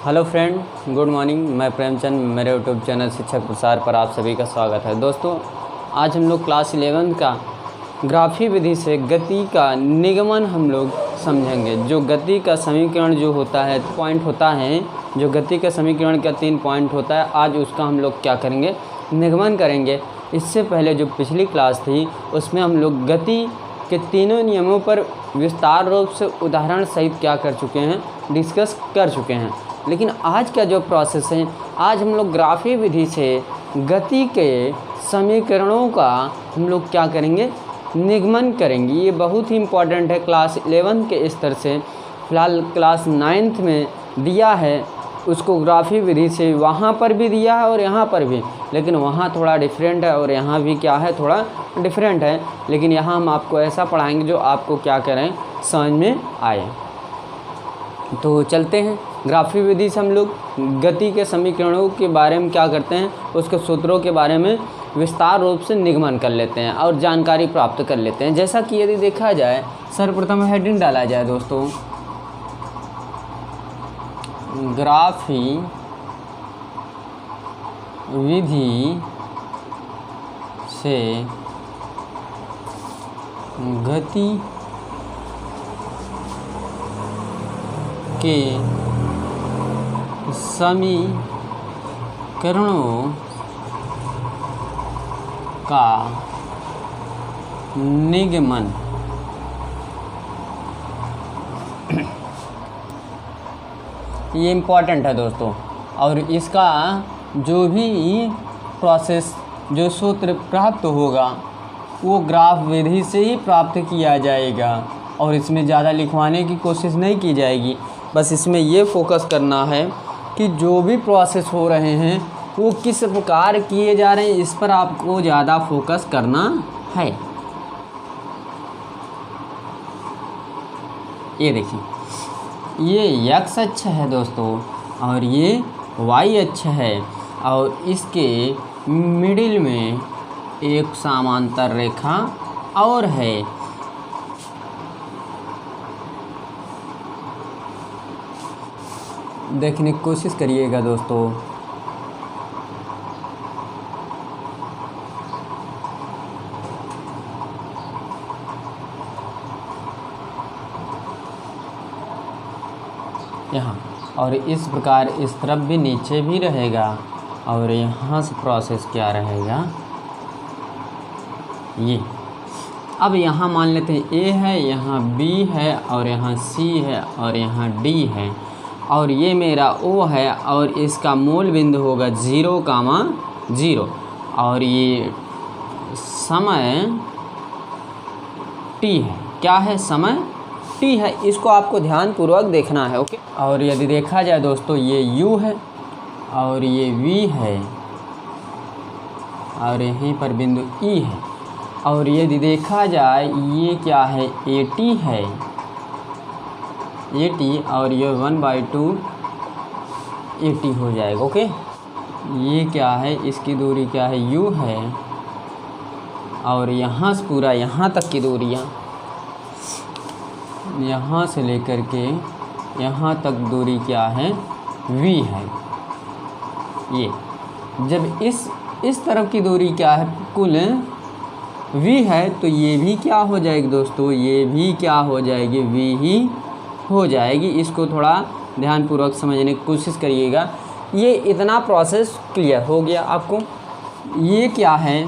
Hello friend, good morning. मैं प्रेमचंद, मेरे YouTube channel शिक्षक प्रसार पर आप सभी का स्वागत है। दोस्तों, आज हम लोग क्लास 11 का ग्राफी विधि से गति का निगमन हम लोग समझेंगे। जो गति का समीकरण जो होता है, पॉइंट होता है, जो गति का समीकरण का 3 पॉइंट होता है, आज उसका हम लोग क्या करेंगे, निगमन करेंगे। इससे पहले जो पिछली क्लास थी उसमें हम लोग गति के तीनों नियमों पर विस्तार रूप से उदाहरण सहित क्या कर चुके हैं, डिस्कस कर चुके हैं। लेकिन आज का जो प्रोसेस है, आज हम लोग ग्राफी विधि से गति के समीकरणों का हम लोग क्या करेंगे, निगमन करेंगे। ये बहुत ही इम्पॉर्टेंट है क्लास 11 के स्तर से। फिलहाल क्लास 9th में दिया है उसको ग्राफी विधि से, वहाँ पर भी दिया है और यहाँ पर भी, लेकिन वहाँ थोड़ा डिफरेंट है और यहाँ भी क्या है, थोड़ा डिफरेंट है। लेकिन यहाँ हम आपको ऐसा पढ़ाएंगे जो आपको क्या करें, समझ में आए। तो चलते हैं ग्राफी विधि से हम लोग गति के समीकरणों के बारे में क्या करते हैं, उसके सूत्रों के बारे में विस्तार रूप से निगमन कर लेते हैं और जानकारी प्राप्त कर लेते हैं। जैसा कि यदि देखा जाए, सर्वप्रथम हेडिंग डाला जाए दोस्तों, ग्राफी विधि से गति के समीकरणों का निगमन। ये इम्पॉर्टेंट है दोस्तों, और इसका जो भी प्रोसेस, जो सूत्र प्राप्त होगा वो ग्राफ विधि से ही प्राप्त किया जाएगा और इसमें ज़्यादा लिखवाने की कोशिश नहीं की जाएगी। बस इसमें ये फोकस करना है कि जो भी प्रोसेस हो रहे हैं वो किस प्रकार किए जा रहे हैं, इस पर आपको ज़्यादा फोकस करना है। ये देखिए, ये x अक्ष है दोस्तों और ये y अक्ष है, और इसके मिडिल में एक समांतर रेखा और है। देखने की कोशिश करिएगा दोस्तों। यहाँ और इस प्रकार इस तरफ भी नीचे भी रहेगा, और यहाँ से प्रोसेस क्या रहेगा, ये। अब यहाँ मान लेते हैं A है, यहाँ B है, और यहाँ C है, और यहाँ D है, और ये मेरा O है, और इसका मूल बिंदु होगा 0,0, और ये समय t है। क्या है, समय t है। इसको आपको ध्यानपूर्वक देखना है, ओके। और यदि देखा जाए दोस्तों, ये u है और ये v है, और यहीं पर बिंदु E है, और यदि देखा जाए ये क्या है, AT है, AT, और ये 1/2 AT हो जाएगा, ओके। ये क्या है, इसकी दूरी क्या है, U है, और यहाँ से पूरा यहाँ तक की दूरियाँ, यहाँ से लेकर के यहाँ तक दूरी क्या है, V है। ये जब इस तरफ की दूरी क्या है, कुल V है, तो ये भी क्या हो जाएगी दोस्तों, ये भी क्या हो जाएगी, V ही हो जाएगी। इसको थोड़ा ध्यानपूर्वक समझने की कोशिश करिएगा। ये इतना प्रोसेस क्लियर हो गया आपको। ये क्या है,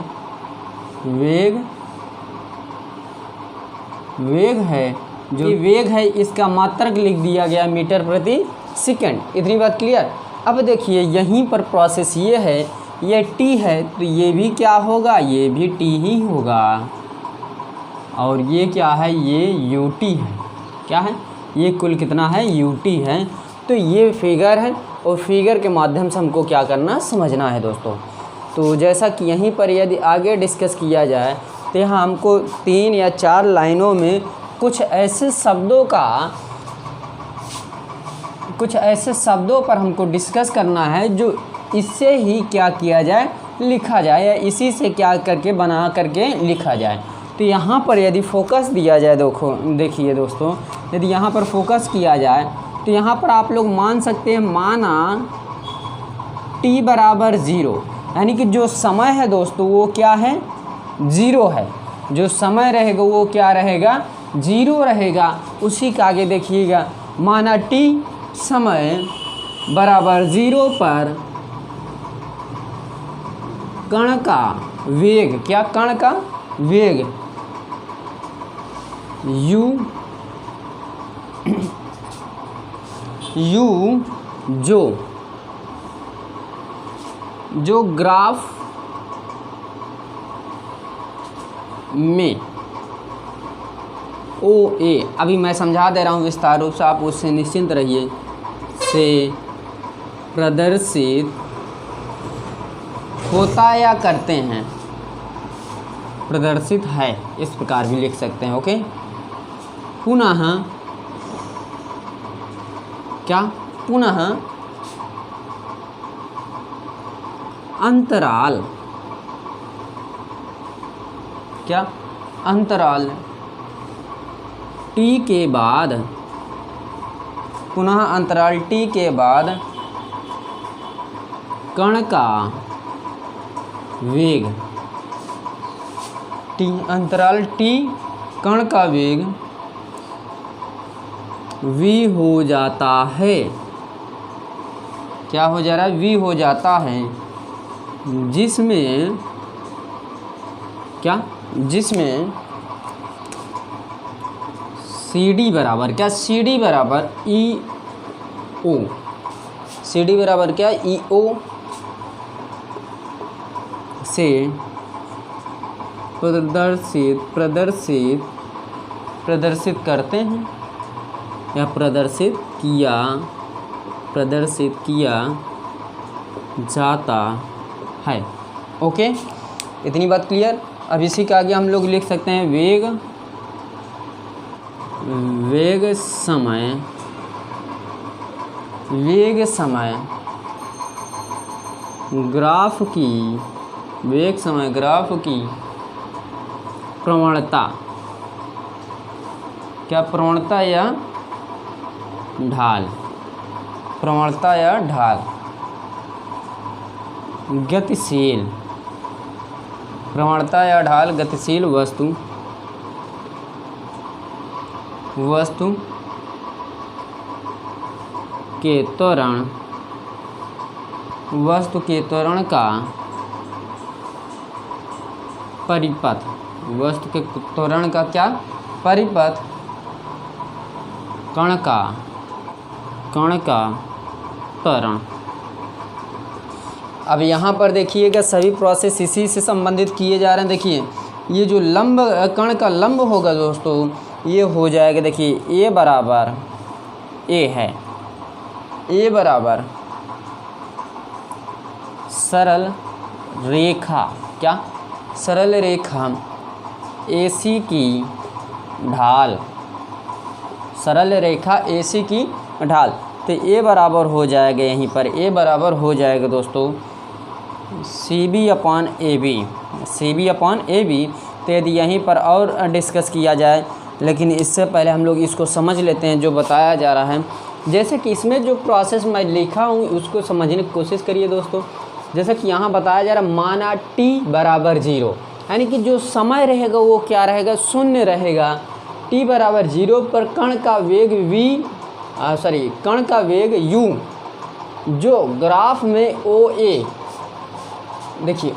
वेग है। जो वेग है इसका मात्रक लिख दिया गया मीटर प्रति सेकंड। इतनी बात क्लियर। अब देखिए, यहीं पर प्रोसेस ये है, ये t है, तो ये भी क्या होगा, ये भी t ही होगा। और ये क्या है, ये ut है। क्या है, ये कुल कितना है, ut है। तो ये फिगर है, और फिगर के माध्यम से हमको क्या करना, समझना है दोस्तों। तो जैसा कि यहीं पर यदि आगे डिस्कस किया जाए, तो यहाँ हमको 3 या 4 लाइनों में कुछ ऐसे शब्दों पर हमको डिस्कस करना है जो इससे ही क्या किया जाए, लिखा जाए, या इसी से क्या करके बना करके लिखा जाए। तो यहाँ पर यदि फोकस दिया जाए, देखिए दोस्तों, यदि यहाँ पर फोकस किया जाए तो यहाँ पर आप लोग मान सकते हैं, माना t बराबर 0, यानी कि जो समय है दोस्तों वो क्या है, 0 है। जो समय रहेगा वो क्या रहेगा, 0 रहेगा। उसी का आगे देखिएगा, माना t समय बराबर 0 पर कण का वेग, क्या कण का वेग u जो ग्राफ में OA, अभी मैं समझा दे रहा हूँ विस्तार रूप से, आप उससे निश्चिंत रहिए, से प्रदर्शित होता या करते हैं, प्रदर्शित है, इस प्रकार भी लिख सकते हैं। ओके, पुनः क्या, पुनः अंतराल, क्या अंतराल t के बाद, पुनः अंतराल t के बाद कण का वेग, अंतराल t कण का वेग v हो जाता है, क्या हो जा रहा है, v हो जाता है, जिसमें क्या, जिसमें CD बराबर क्या, CD बराबर EO, CD बराबर क्या, EO से प्रदर्शित करते हैं या प्रदर्शित किया जाता है। ओके, इतनी बात क्लियर। अब इसी के आगे हम लोग लिख सकते हैं वेग समय ग्राफ की प्रवणता, क्या प्रवणता या ढाल, प्रवणता या ढाल, गतिशील, प्रवणता या ढाल गतिशील वस्तु के त्वरण का परिपथ, वस्तु के त्वरण का क्या परिपथ, कण का त्वरण। अब यहाँ पर देखिएगा सभी प्रोसेस इसी से संबंधित किए जा रहे हैं। देखिए ये जो लंब, कण का लंब होगा दोस्तों, ये हो जाएगा, देखिए a बराबर a है, a बराबर सरल रेखा, क्या सरल रेखा AC की ढाल, सरल रेखा AC की ढाल। तो a बराबर हो जाएगा, यहीं पर a बराबर हो जाएगा दोस्तों CB अपॉन AB। तो यदि यहीं पर और डिस्कस किया जाए, लेकिन इससे पहले हम लोग इसको समझ लेते हैं जो बताया जा रहा है। जैसे कि इसमें जो प्रोसेस मैं लिखा हूँ उसको समझने की कोशिश करिए दोस्तों। जैसे कि यहाँ बताया जा रहा है, माना t बराबर 0, यानी कि जो समय रहेगा वो क्या रहेगा, शून्य रहेगा। t बराबर 0 पर कण का वेग कण का वेग u जो ग्राफ में OA, देखिए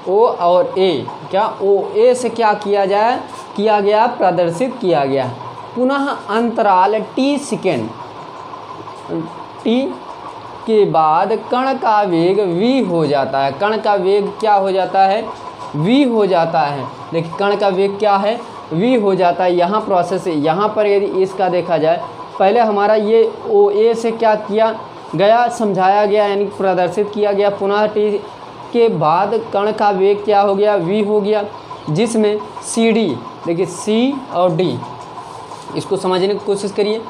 O और A, क्या OA से क्या किया गया, प्रदर्शित किया गया। पुनः अंतराल t सेकेंड, t के बाद कण का वेग v हो जाता है, कण का वेग क्या हो जाता है, v हो जाता है। देखिए कण का वेग क्या है, v हो जाता है। यहाँ प्रोसेस, यहाँ पर यदि इसका देखा जाए, पहले हमारा ये OA से क्या किया गया, समझाया गया, यानी प्रदर्शित किया गया। पुनः t के बाद कण का वेग क्या हो गया, v हो गया, जिसमें CD, देखिए C और D, इसको समझने की कोशिश करिए।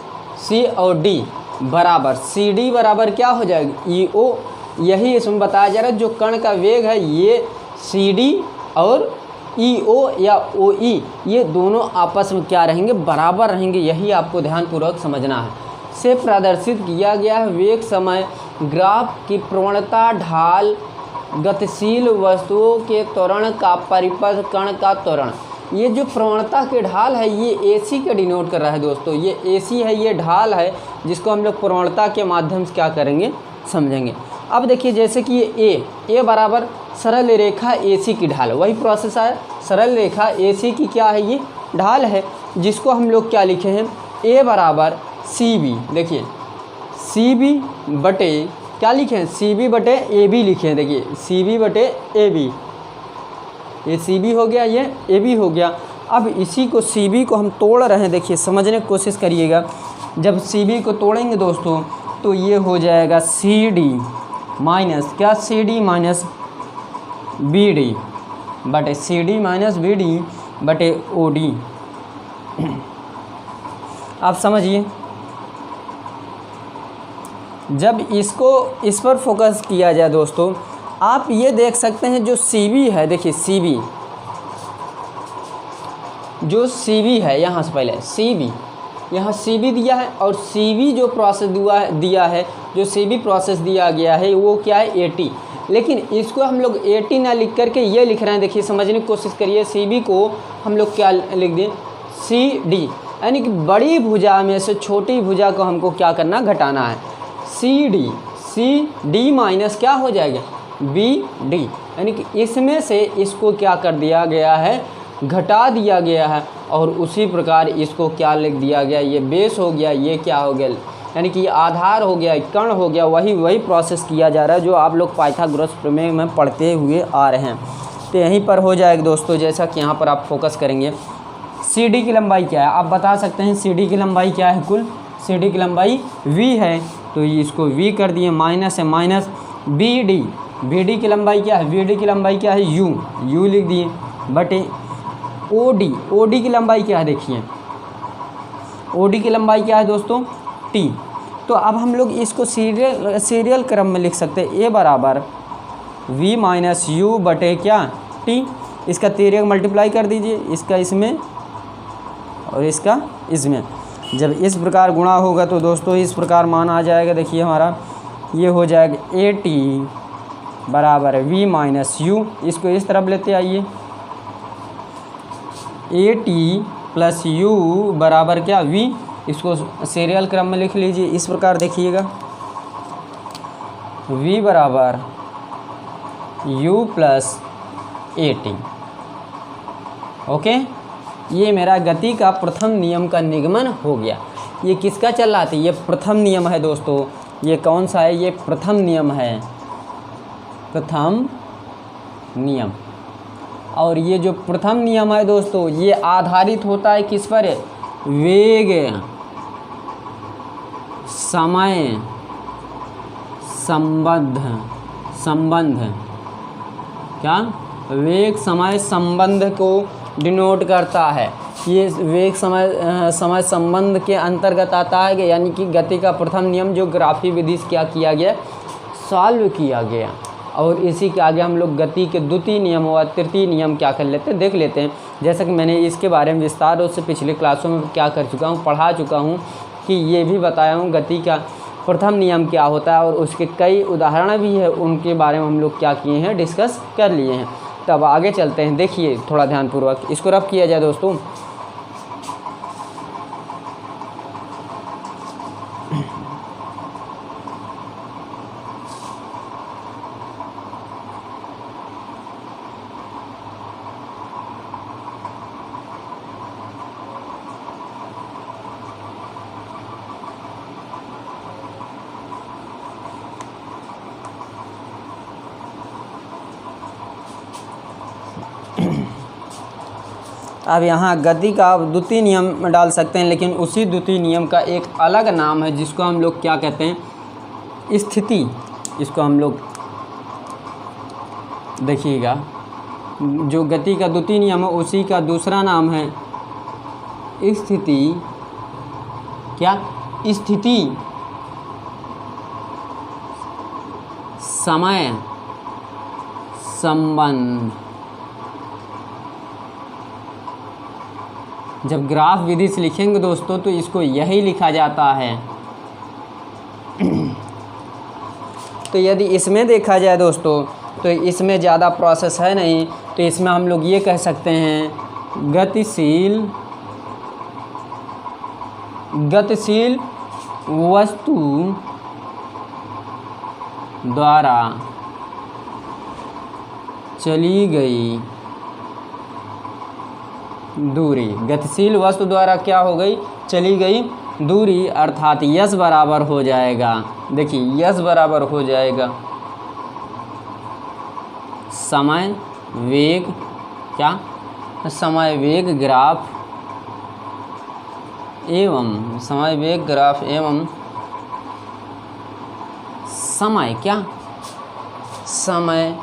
C और D बराबर, CD बराबर क्या हो जाएगा, EO। यही इसमें बताया जा रहा है, जो कण का वेग है ये CD और ई ओ या ओ ई, ये दोनों आपस में क्या रहेंगे, बराबर रहेंगे। यही आपको ध्यानपूर्वक समझना है। से प्रदर्शित किया गया है वेग समय ग्राफ की प्रवणता ढाल गतिशील वस्तुओं के त्वरण का परिपथ कण का त्वरण। ये जो प्रवणता के ढाल है ये AC का डिनोट कर रहा है दोस्तों। ये AC है, ये ढाल है जिसको हम लोग प्रवणता के माध्यम से क्या करेंगे, समझेंगे। अब देखिए जैसे कि ये A बराबर सरल रेखा AC की ढाल, वही प्रोसेस है। सरल रेखा AC की क्या है, ये ढाल है, जिसको हम लोग क्या लिखे हैं, A बराबर CB। देखिए CB बटे क्या लिखे हैं, CB बटे AB लिखे हैं। देखिए CB बटे AB, ये CB हो गया, ये AB हो गया। अब इसी को CB को हम तोड़ रहे हैं। देखिए समझने की कोशिश करिएगा। जब CB को तोड़ेंगे दोस्तों तो ये हो जाएगा CD माइनस क्या, CD माइनस BD बटे CD माइनस BD बटे OD। आप समझिए, जब इसको इस पर फोकस किया जाए दोस्तों, आप ये देख सकते हैं जो CB है, देखिए CB, जो CB है यहाँ से पहले CB, यहाँ CB दिया है और CB जो प्रोसेस दिया है, जो CB प्रोसेस दिया गया है वो क्या है, 80। लेकिन इसको हम लोग 80 ना लिख करके ये लिख रहे हैं। देखिए समझने की कोशिश करिए, CB को हम लोग क्या लिख दें, CD, यानी कि बड़ी भुजा में से छोटी भुजा को हमको क्या करना, घटाना है। CD माइनस क्या हो जाएगा, BD, यानी कि इसमें से इसको क्या कर दिया गया है, घटा दिया गया है। और उसी प्रकार इसको क्या लिख दिया गया, ये बेस हो गया, ये क्या हो गया, यानी कि आधार हो गया, कण हो गया। वही प्रोसेस किया जा रहा है जो आप लोग पाइथागोरस प्रमेय में पढ़ते हुए आ रहे हैं। तो यहीं पर हो जाएगा दोस्तों। जैसा कि यहाँ पर आप फोकस करेंगे, CD की लंबाई क्या है, आप बता सकते हैं CD की लंबाई क्या है, कुल CD की लंबाई V है, तो इसको V कर दिए, माइनस है माइनस BD की लंबाई क्या है, BD की लंबाई क्या है, U लिख दिए, बटे OD की लंबाई क्या है, देखिए OD की लंबाई क्या है दोस्तों, T। तो अब हम लोग इसको सीरियल क्रम में लिख सकते हैं। A बराबर V माइनस U बटे क्या, T। इसका तिर्यक मल्टीप्लाई कर दीजिए, इसका इसमें और इसका इसमें। जब इस प्रकार गुणा होगा तो दोस्तों इस प्रकार मान आ जाएगा। देखिए हमारा ये हो जाएगा AT बराबर V माइनस U। इसको इस तरफ लेते आइए, AT प्लस U बराबर क्या, V। इसको सीरियल क्रम में लिख लीजिए इस प्रकार, देखिएगा V बराबर U प्लस AT। ओके, ये मेरा गति का प्रथम नियम का निगमन हो गया। ये किसका चल रहा था, ये प्रथम नियम है दोस्तों। ये कौन सा है, ये प्रथम नियम है, प्रथम नियम। और ये जो प्रथम नियम है दोस्तों, ये आधारित होता है किस पर, वेग समय संबंध क्या, वेग समय संबंध को डिनोट करता है। ये वेग समय संबंध के अंतर्गत आता है, यानी कि गति का प्रथम नियम जो ग्राफी विधि से क्या किया गया, सॉल्व किया गया। और इसी के आगे हम लोग गति के द्वितीय नियम व तृतीय नियम क्या कर लेते हैं, देख लेते हैं। जैसा कि मैंने इसके बारे में विस्तार रूप से पिछले क्लासों में क्या कर चुका हूँ, पढ़ा चुका हूँ, कि ये भी बताया हूँ गति का प्रथम नियम क्या होता है, और उसके कई उदाहरण भी है, उनके बारे में हम लोग क्या किए हैं, डिस्कस कर लिए हैं। तब आगे चलते हैं। देखिए थोड़ा ध्यानपूर्वक इसको रब किया जाए दोस्तों। अब यहाँ गति का द्वितीय नियम डाल सकते हैं, लेकिन उसी द्वितीय नियम का एक अलग नाम है जिसको हम लोग क्या कहते हैं, स्थिति। इसको हम लोग देखिएगा, जो गति का द्वितीय नियम है उसी का दूसरा नाम है स्थिति। क्या, स्थिति समय संबंध। जब ग्राफ विधि से लिखेंगे दोस्तों तो इसको यही लिखा जाता है। तो यदि इसमें देखा जाए दोस्तों तो इसमें ज़्यादा प्रोसेस है नहीं, तो इसमें हम लोग ये कह सकते हैं गतिशील वस्तु द्वारा चली गई दूरी, गतिशील वस्तु द्वारा क्या हो गई, चली गई दूरी, अर्थात यस बराबर हो जाएगा, देखिए यस बराबर हो जाएगा समय वेग, क्या, समय वेग ग्राफ एवं समय वेग ग्राफ एवं समय क्या, समय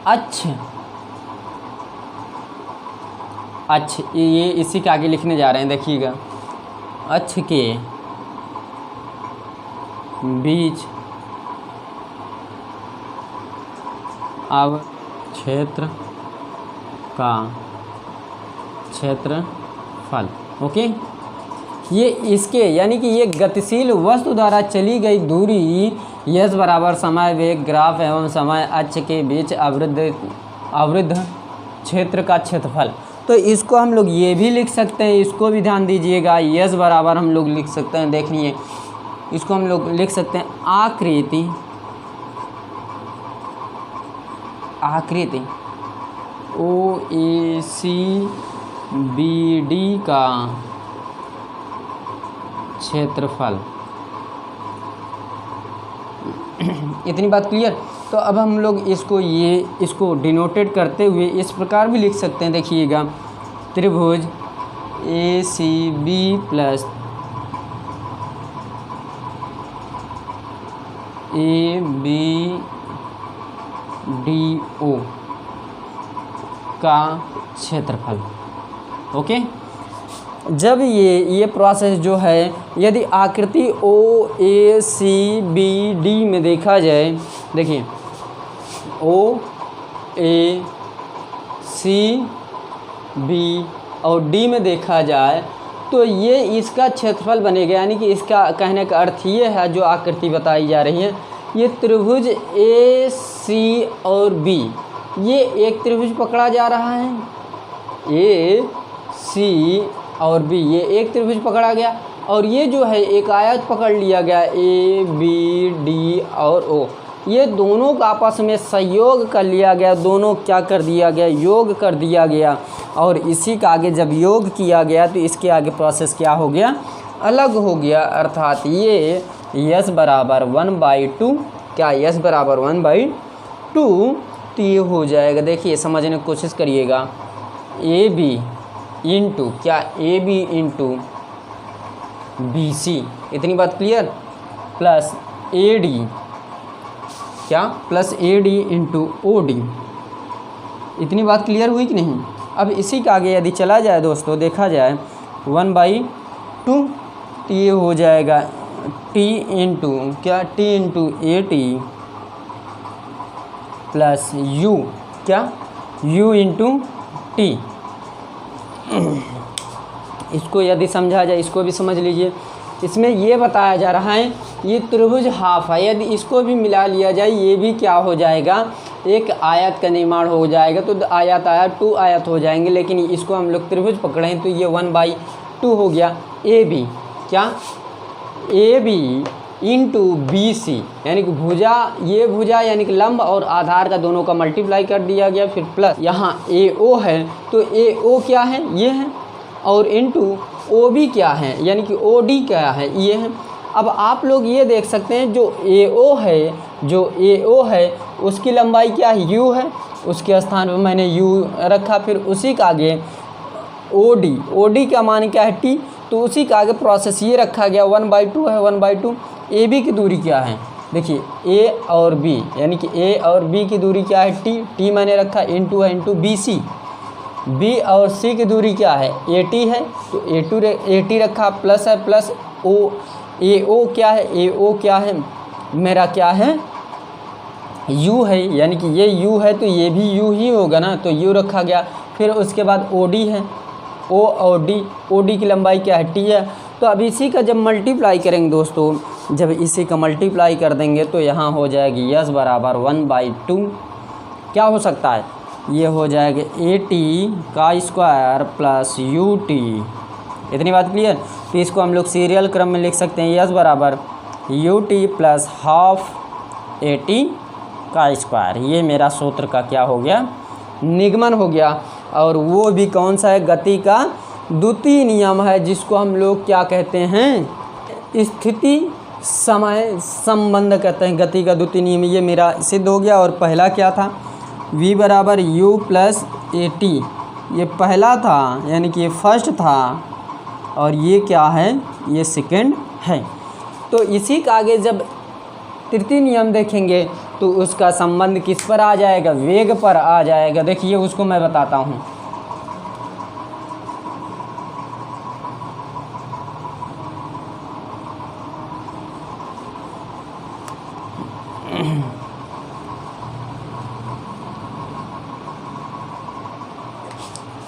अक्ष, ये इसी के आगे लिखने जा रहे हैं, देखिएगा अक्ष के बीच अब क्षेत्र का क्षेत्रफल। ओके, ये इसके यानी कि ये गतिशील वस्तु द्वारा चली गई दूरी यस बराबर समय वेग ग्राफ एवं समय अक्ष के बीच आवृद्ध क्षेत्र का क्षेत्रफल। तो इसको हम लोग ये भी लिख सकते हैं, इसको भी ध्यान दीजिएगा, यस बराबर हम लोग लिख सकते हैं, देखिए इसको हम लोग लिख सकते हैं आकृति OACBD का क्षेत्रफल। इतनी बात क्लियर। तो अब हम लोग इसको डिनोटेड करते हुए इस प्रकार भी लिख सकते हैं, देखिएगा त्रिभुज ACB प्लस ABDO का क्षेत्रफल। ओके, जब ये प्रोसेस जो है यदि आकृति OACBD में देखा जाए, देखिए OACB और D में देखा जाए तो ये इसका क्षेत्रफल बनेगा, यानी कि इसका कहने का अर्थ ये है, जो आकृति बताई जा रही है, ये त्रिभुज AC और B, ये एक त्रिभुज पकड़ा जा रहा है, AC और B, ये एक त्रिभुज पकड़ा गया, और ये जो है एक आयत पकड़ लिया गया ABD और O, ये दोनों का आपस में संयोग कर लिया गया, दोनों क्या कर दिया गया, योग कर दिया गया, और इसी का आगे जब योग किया गया तो इसके आगे प्रोसेस क्या हो गया, अलग हो गया, अर्थात ये यस बराबर 1/2, क्या यस बराबर 1/2, तो ये हो जाएगा। देखिए समझने की कोशिश करिएगा, AB इंटू क्या, AB इंटू BC, इतनी बात क्लियर, प्लस AD क्या, प्लस AD इंटू OD, इतनी बात क्लियर हुई कि नहीं। अब इसी के आगे यदि चला जाए दोस्तों, देखा जाए 1/2, तो ये हो जाएगा T इंटू क्या, T into AT plus U क्या, U इंटू T। इसको यदि समझा जाए, इसको भी समझ लीजिए, इसमें ये बताया जा रहा है ये त्रिभुज हाफ है, यदि इसको भी मिला लिया जाए ये भी क्या हो जाएगा, एक आयत का निर्माण हो जाएगा, तो आयत 2 आयत हो जाएंगे, लेकिन इसको हम लोग त्रिभुज पकड़ें तो ये 1/2 हो गया। AB क्या, AB इंटू BC, यानी कि भुजा, ये भुजा यानी कि लंब और आधार का दोनों का मल्टीप्लाई कर दिया गया, फिर प्लस यहाँ AO है तो AO क्या है, ये है, और इंटू OB क्या है, यानी कि OD क्या है, ये है। अब आप लोग ये देख सकते हैं जो AO है उसकी लंबाई क्या है, U है, उसके स्थान पर मैंने U रखा, फिर उसी का आगे OD का मान क्या है, T, तो उसी का आगे प्रोसेस ये रखा गया 1/2 है, 1/2। AB की दूरी क्या है, देखिए A और B, यानी कि A और B की दूरी क्या है, T मैंने रखा, इंटू है, इंटू BC। B और C की दूरी क्या है, AT है, तो AT रखा, प्लस है, प्लस AO क्या है, AO क्या है मेरा, क्या है, U है, यानी कि ये U है तो ये भी U ही होगा ना, तो U रखा गया। फिर उसके बाद OD है, ओ और डी, ओ डी की लंबाई क्या है, टी है। तो अब इसी का जब मल्टीप्लाई करेंगे दोस्तों, जब इसी का मल्टीप्लाई कर देंगे तो यहाँ हो जाएगी यस बराबर 1/2 क्या हो सकता है, ये हो जाएगा ए टी का स्क्वायर प्लस यू टी। इतनी बात क्लियर। तो इसको हम लोग सीरियल क्रम में लिख सकते हैं, यस बराबर U T plus half A T का स्क्वायर। ये मेरा सूत्र का क्या हो गया, निगमन हो गया। और वो भी कौन सा है, गति का द्वितीय नियम है, जिसको हम लोग क्या कहते हैं, स्थिति समय संबंध कहते हैं, गति का द्वितीय नियम। ये मेरा सिद्ध हो गया। और पहला क्या था, v बराबर u प्लस ए टी, ये पहला था यानी कि ये फर्स्ट था, और ये क्या है, ये सेकंड है। तो इसी का आगे जब तृतीय नियम देखेंगे तो उसका संबंध किस पर आ जाएगा, वेग पर आ जाएगा। देखिए उसको मैं बताता हूँ।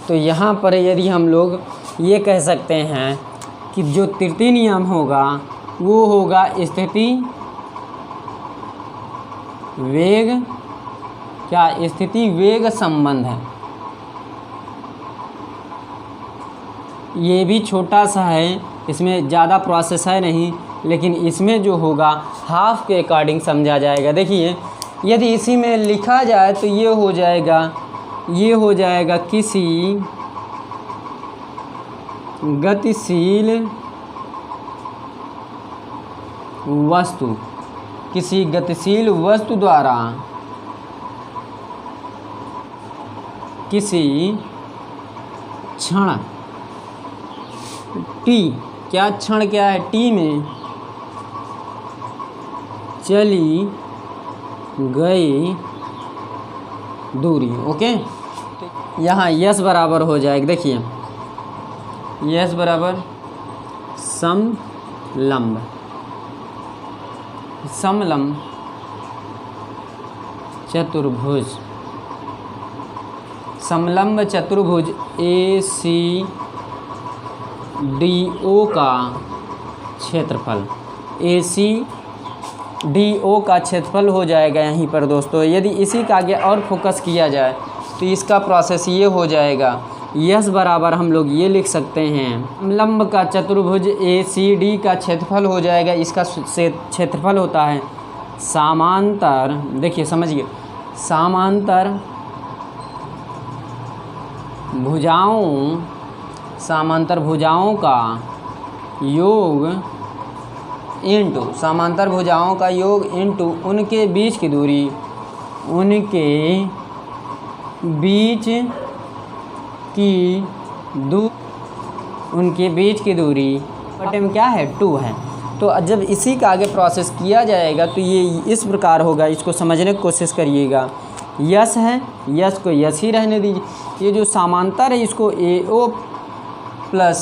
तो यहाँ पर यदि हम लोग ये कह सकते हैं कि जो तृतीय नियम होगा वो होगा स्थिति वेग, क्या स्थिति वेग संबंध है। ये भी छोटा सा है, इसमें ज़्यादा प्रोसेस है नहीं, लेकिन इसमें जो होगा हाफ के अकॉर्डिंग समझा जाएगा। देखिए यदि इसी में लिखा जाए तो ये हो जाएगा किसी गतिशील वस्तु, किसी गतिशील वस्तु द्वारा किसी क्षण टी, क्या क्षण क्या है, टी में चली गई दूरी। ओके, यहाँ यस बराबर हो जाएगा, देखिए यस बराबर समलंब, समलंब चतुर्भुज, समलंब चतुर्भुज ए सी डी ओ का क्षेत्रफल, ए सी डी ओ का क्षेत्रफल हो जाएगा यहीं पर दोस्तों। यदि इसी का आगे और फोकस किया जाए तो इसका प्रोसेस ये हो जाएगा, यस बराबर हम लोग ये लिख सकते हैं, लंब का चतुर्भुज ए सी डी का क्षेत्रफल हो जाएगा। इसका क्षेत्रफल होता है समांतर, देखिए समझिए, समांतर भुजाओं का योग इंटू, समांतर भुजाओं का योग इंटू उनके बीच की दूरी, उनके बीच की दूरी बटे में क्या है, 2 है। तो जब इसी का आगे प्रोसेस किया जाएगा तो ये इस प्रकार होगा, इसको समझने की कोशिश करिएगा। यस है, यस को यस ही रहने दीजिए। ये जो समांतर है इसको A O plus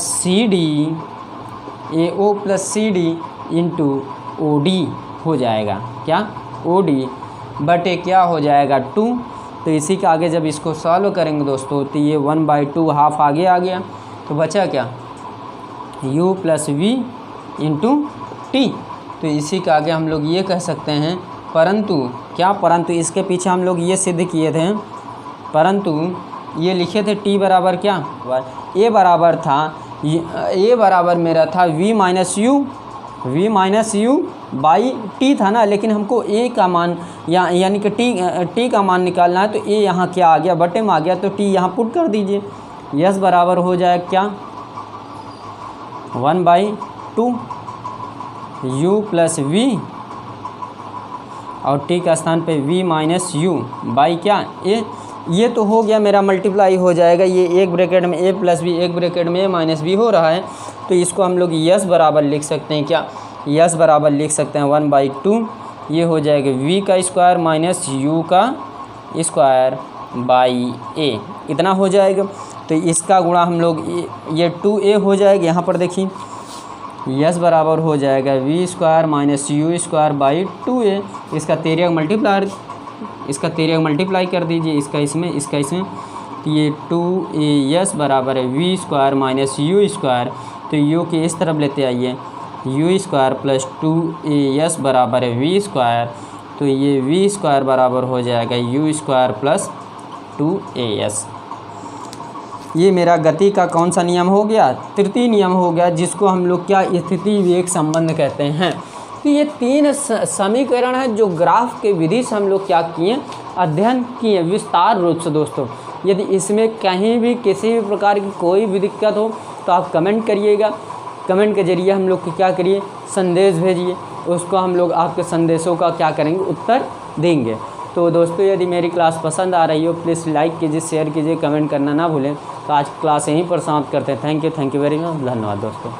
C D into O D हो जाएगा, क्या, ओ डी बटे क्या हो जाएगा, 2। तो इसी के आगे जब इसको सॉल्व करेंगे दोस्तों तो ये 1/2 हाफ आगे आ गया, तो बचा क्या, u plus V into T. तो इसी के आगे हम लोग ये कह सकते हैं, परंतु इसके पीछे हम लोग ये सिद्ध किए थे, परंतु ये लिखे थे t बराबर क्या, a बराबर था, a बराबर मेरा था v minus you by T था ना, लेकिन हमको a का मान यानी कि t का मान निकालना है। तो a यहाँ क्या आ गया, बटे में आ गया, तो t यहाँ पुट कर दीजिए। यस बराबर हो जाए क्या, 1/2 u प्लस वी, और t का स्थान पे v माइनस यू बाई क्या, a। ये तो हो गया मेरा, मल्टीप्लाई हो जाएगा, ये एक ब्रैकेट में a प्लस बी, एक ब्रैकेट में a माइनस बी हो रहा है। तो इसको हम लोग यस बराबर लिख सकते हैं, क्या, यस बराबर लिख सकते हैं 1/2, ये हो जाएगा v का स्क्वायर माइनस u का स्क्वायर बाई a, इतना हो जाएगा। तो इसका गुणा हम लोग ये 2a हो जाएगा, यहाँ पर देखिए यस बराबर हो जाएगा v square minus U square by 2a। इसका 13 मल्टीप्लाई कर दीजिए, इसका इसमें ये 2as बराबर है V square minus U square, तो यू की इस तरफ लेते आइए, यू स्क्वायर प्लस 2as बराबर है वी स्क्वायर, तो ये वी स्क्वायर बराबर हो जाएगा यू स्क्वायर प्लस 2as। ये मेरा गति का कौन सा नियम हो गया? तृतीय नियम हो गया, जिसको हम लोग क्या स्थिति वेग संबंध कहते हैं। तो ये 3 समीकरण है जो ग्राफ के विधि से हम लोग क्या किए, अध्ययन किए विस्तार रूप से। दोस्तों यदि इसमें कहीं भी किसी भी प्रकार की कोई भी दिक्कत हो तो आप कमेंट करिएगा, कमेंट के जरिए हम लोग को क्या करिए, संदेश भेजिए, उसको हम लोग आपके संदेशों का क्या करेंगे, उत्तर देंगे। तो दोस्तों यदि मेरी क्लास पसंद आ रही हो प्लीज़ लाइक कीजिए, शेयर कीजिए, कमेंट करना ना भूलें। तो आज क्लास यहीं पर समाप्त करते हैं। थैंक यू वेरी मच, धन्यवाद दोस्तों।